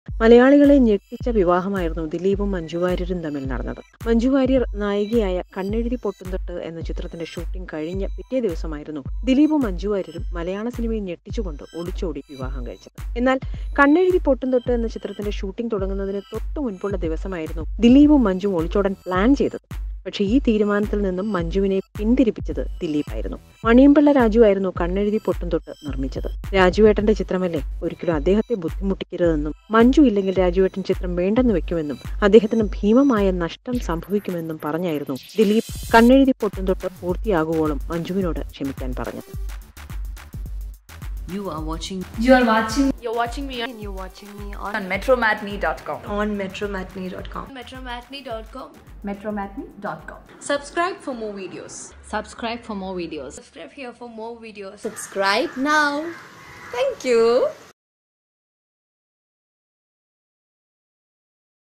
മലയാളികളെ ഞെട്ടിച്ച വിവാഹമായിരുന്നു ദിലീപും മഞ്ജു വാര്യരും തമ്മിൽ നടന്നത്. മഞ്ജു വാര്യർ നായികയായ കണ്ണെഴുതി പൊട്ടുംതൊട്ട് എന്ന ചിത്രത്തിന്റെ ഷൂട്ടിംഗ് കഴിഞ്ഞ പിറ്റേ ദിവസമായിരുന്നു ദിലീപും മഞ്ജു വാര്യരും മലയാള സിനിമയെ ഞെട്ടിച്ചുകൊണ്ട് ഒളിച്ചോടി വിവാഹം കഴിച്ചത്. എന്നാൽ കണ്ണെഴുതി പൊട്ടുംതൊട്ട് എന്ന ചിത്രത്തിന്റെ ഷൂട്ടിംഗ് തുടങ്ങുന്നതിന് തൊട്ടു മുൻപുള്ള ദിവസമായിരുന്നു ദിലീപും മഞ്ജുവും ഒളിച്ചോടാൻ പ്ലാൻ ചെയ്തത്. പക്ഷേ ഈ തീരുമാനത്തിൽ നിന്നും മഞ്ജുവിനെ പിന്തിരിപ്പിച്ചത് ദിലീപായിരുന്നു. മണിയമ്പിള്ള രാജു ആയിരുന്നു കണ്ണെഴുതി പൊട്ടുംതൊട്ട് നിർമ്മിച്ചത്. രാജുവേട്ടന്റെ ചിത്രമല്ലേ, ഒരിക്കലും അദ്ദേഹത്തെ ബുദ്ധിമുട്ടിക്കരുതെന്നും മഞ്ജു ഇല്ലെങ്കിൽ രാജുവേട്ടൻ ചിത്രം വേണ്ടെന്ന് വെക്കുമെന്നും അദ്ദേഹത്തിന് ഭീമമായ നഷ്ടം സംഭവിക്കുമെന്നും പറഞ്ഞായിരുന്നു ദിലീപ് കണ്ണെഴുതി പൊട്ടുംതൊട്ട് പൂർത്തിയാകുവോളം മഞ്ജുവിനോട് ക്ഷമിക്കാൻ പറഞ്ഞത്. You're watching me and you're watching me on metromatney.com. on metromatney.com. metromatney.com. Subscribe for more videos. Subscribe for more videos. Subscribe here for more videos. Subscribe now. Thank you.